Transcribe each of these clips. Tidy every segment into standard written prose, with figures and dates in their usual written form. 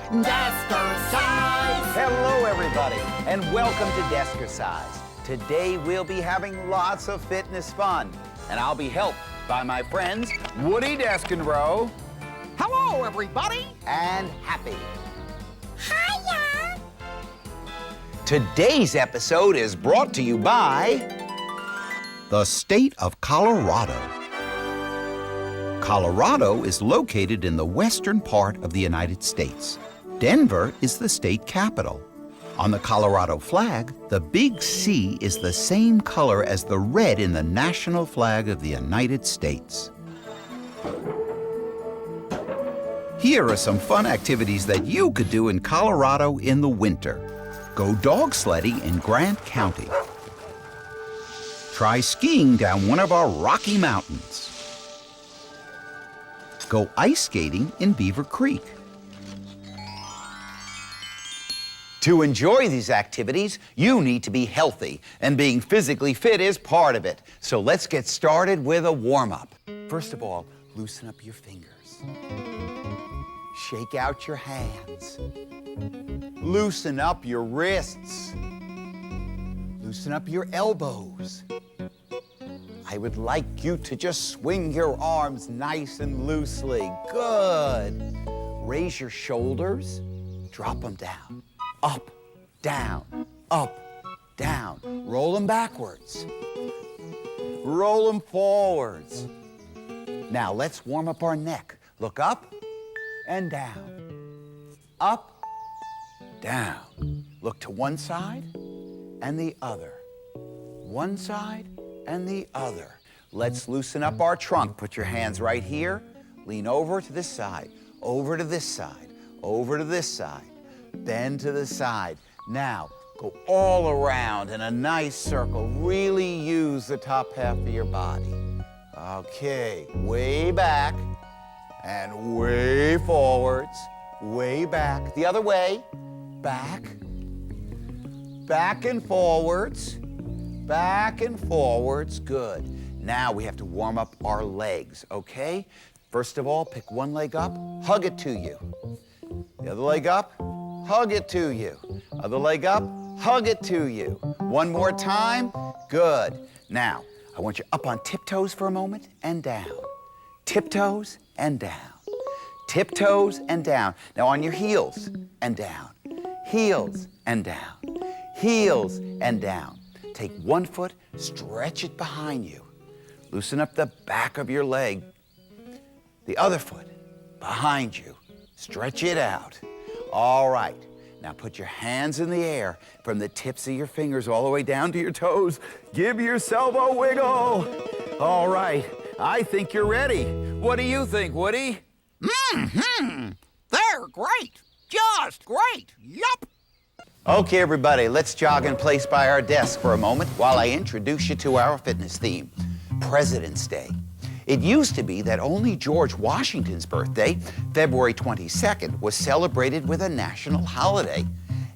Deskersize! Hello, everybody, and welcome to Deskersize. Today, we'll be having lots of fitness fun, and I'll be helped by my friends Woody Deskenrow. Hello, everybody! And Happy. Hiya! Today's episode is brought to you by the state of Colorado. Colorado is located in the western part of the United States. Denver is the state capital. On the Colorado flag, the big C is the same color as the red in the national flag of the United States. Here are some fun activities that you could do in Colorado in the winter. Go dog sledding in Grant County. Try skiing down one of our Rocky Mountains. Go ice skating in Beaver Creek. To enjoy these activities, you need to be healthy, and being physically fit is part of it. So let's get started with a warm-up. First of all, loosen up your fingers. Shake out your hands. Loosen up your wrists. Loosen up your elbows. I would like you to just swing your arms nice and loosely. Good. Raise your shoulders. Drop them down. Up, down, up, down. Roll them backwards. Roll them forwards. Now let's warm up our neck. Look up and down. Up, down. Look to one side and the other. One side and the other. Let's loosen up our trunk. Put your hands right here. Lean over to this side, over to this side, over to this side. Bend to the side. Now, go all around in a nice circle. Really use the top half of your body. Okay, way back and way forwards. Way back. The other way. Back. Back and forwards. Back and forwards. Good. Now we have to warm up our legs, okay? First of all, pick one leg up, hug it to you. The other leg up, hug it to you. Other leg up, hug it to you. One more time. Good. Now, I want you up on tiptoes for a moment and down. Tiptoes and down. Tiptoes and down. Now on your heels and down. Heels and down. Heels and down. Take one foot, stretch it behind you. Loosen up the back of your leg. The other foot behind you. Stretch it out. All right. Now put your hands in the air from the tips of your fingers all the way down to your toes. Give yourself a wiggle. All right. I think you're ready. What do you think, Woody? They're great! Just great! Yup! Okay, everybody, let's jog in place by our desk for a moment while I introduce you to our fitness theme, President's Day. It used to be that only George Washington's birthday, February 22nd, was celebrated with a national holiday.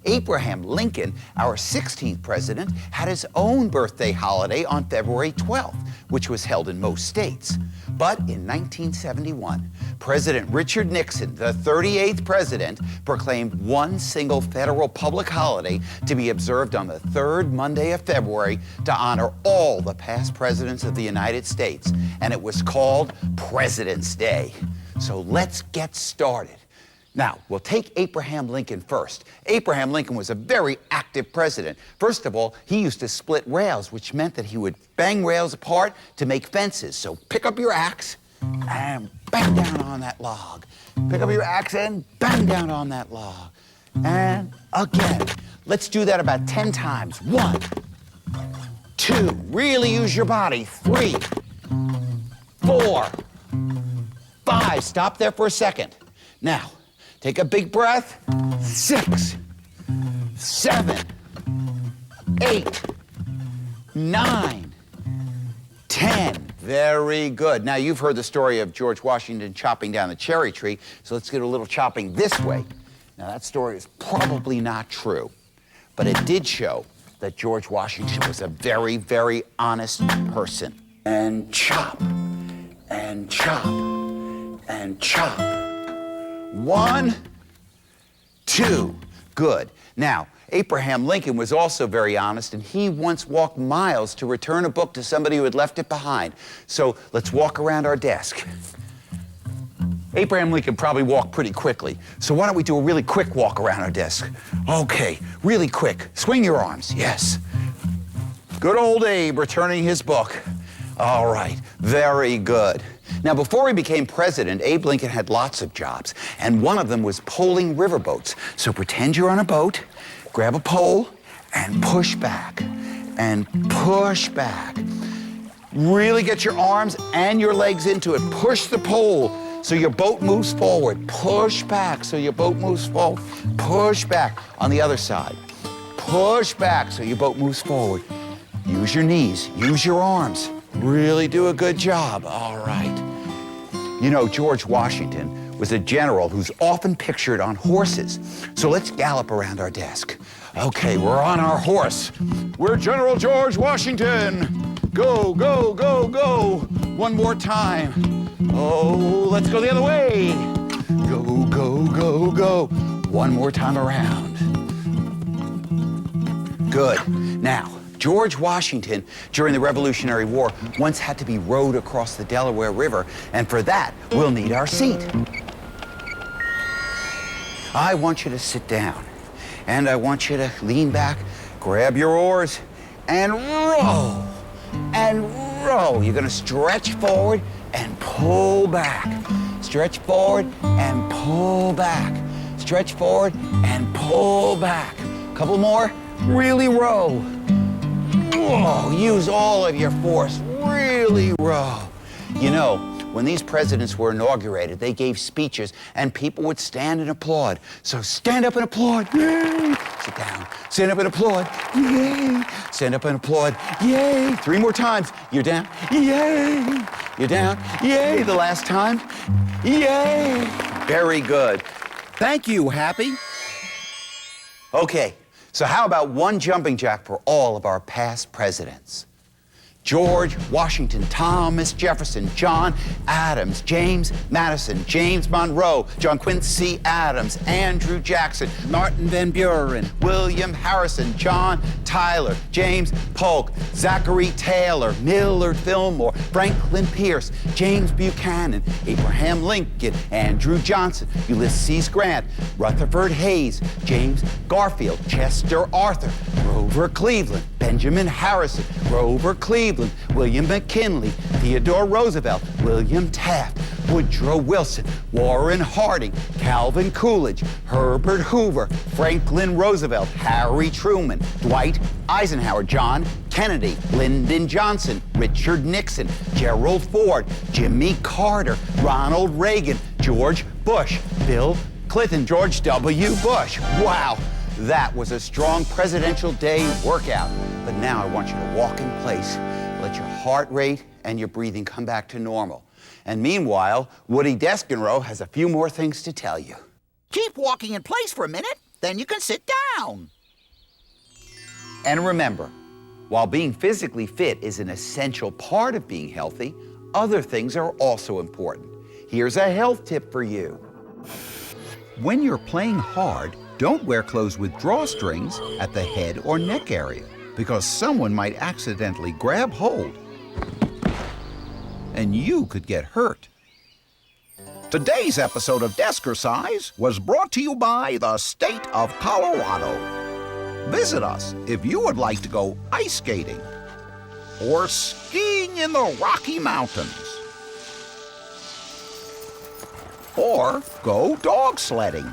Abraham Lincoln, our 16th president, had his own birthday holiday on February 12th, which was held in most states. But in 1971, President Richard Nixon, the 38th president, proclaimed one single federal public holiday to be observed on the third Monday of February to honor all the past presidents of the United States, and it was called President's Day. So let's get started. Now, we'll take Abraham Lincoln first. Abraham Lincoln was a very active president. First of all, he used to split rails, which meant that he would bang rails apart to make fences. So pick up your axe and bang down on that log. Pick up your axe and bang down on that log. And again. Let's do that about 10 times. 1, 2, really use your body. 3, 4, 5. Stop there for a second. Now, take a big breath. 6, 7, 8, 9, 10. Very good. Now, you've heard the story of George Washington chopping down the cherry tree, so let's get a little chopping this way. Now, that story is probably not true, but it did show that George Washington was a very, very honest person. And chop, and chop, and chop. 1, 2. Good. Now, Abraham Lincoln was also very honest, and he once walked miles to return a book to somebody who had left it behind. So let's walk around our desk. Abraham Lincoln probably walked pretty quickly, so why don't we do a really quick walk around our desk? Okay, really quick. Swing your arms, yes. Good old Abe returning his book. All right, very good. Now, before he became president, Abe Lincoln had lots of jobs, and one of them was poling riverboats. So pretend you're on a boat, grab a pole, and push back, and push back. Really get your arms and your legs into it. Push the pole so your boat moves forward. Push back so your boat moves forward. Push back on the other side. Push back so your boat moves forward. Use your knees, use your arms. Really do a good job. All right. You know, George Washington was a general who's often pictured on horses. So let's gallop around our desk. Okay, we're on our horse. We're General George Washington. Go, go, go, go. One more time. Oh, let's go the other way. Go, go, go, go. One more time around. Good. Now, George Washington, during the Revolutionary War, once had to be rowed across the Delaware River, and for that, we'll need our seat. I want you to sit down, and I want you to lean back, grab your oars, and row, and row. You're gonna stretch forward and pull back. Stretch forward and pull back. Stretch forward and pull back. Couple more, really row. Whoa, use all of your force, really row. You know, when these presidents were inaugurated, they gave speeches and people would stand and applaud. So stand up and applaud, yay! Sit down, stand up and applaud, yay! Stand up and applaud, yay! 3 more times, you're down, yay! You're down, yay! The last time, yay! Very good. Thank you, Happy. Okay. So how about one jumping jack for all of our past presidents? George Washington, Thomas Jefferson, John Adams, James Madison, James Monroe, John Quincy Adams, Andrew Jackson, Martin Van Buren, William Harrison, John Tyler, James Polk, Zachary Taylor, Millard Fillmore, Franklin Pierce, James Buchanan, Abraham Lincoln, Andrew Johnson, Ulysses Grant, Rutherford Hayes, James Garfield, Chester Arthur, Grover Cleveland, Benjamin Harrison, Grover Cleveland, William McKinley, Theodore Roosevelt, William Taft, Woodrow Wilson, Warren Harding, Calvin Coolidge, Herbert Hoover, Franklin Roosevelt, Harry Truman, Dwight Eisenhower, John Kennedy, Lyndon Johnson, Richard Nixon, Gerald Ford, Jimmy Carter, Ronald Reagan, George Bush, Bill Clinton, George W. Bush. Wow. That was a strong presidential day workout. But now I want you to walk in place, let your heart rate and your breathing come back to normal. And meanwhile, Woody Deskenrow has a few more things to tell you. Keep walking in place for a minute, then you can sit down. And remember, while being physically fit is an essential part of being healthy, other things are also important. Here's a health tip for you. When you're playing hard, don't wear clothes with drawstrings at the head or neck area, because someone might accidentally grab hold, and you could get hurt. Today's episode of Deskersize was brought to you by the state of Colorado. Visit us if you would like to go ice skating or skiing in the Rocky Mountains, or go dog sledding.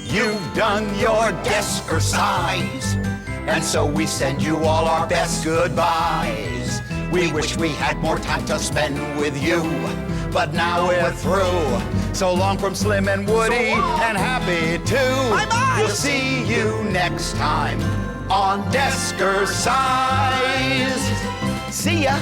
You've done your Deskersize, and so we send you all our best goodbyes. We wish we had more time to spend with you, but now we're through. So long from Slim and Woody, and Happy too. Bye-bye. We'll see you next time on Deskersize. See ya.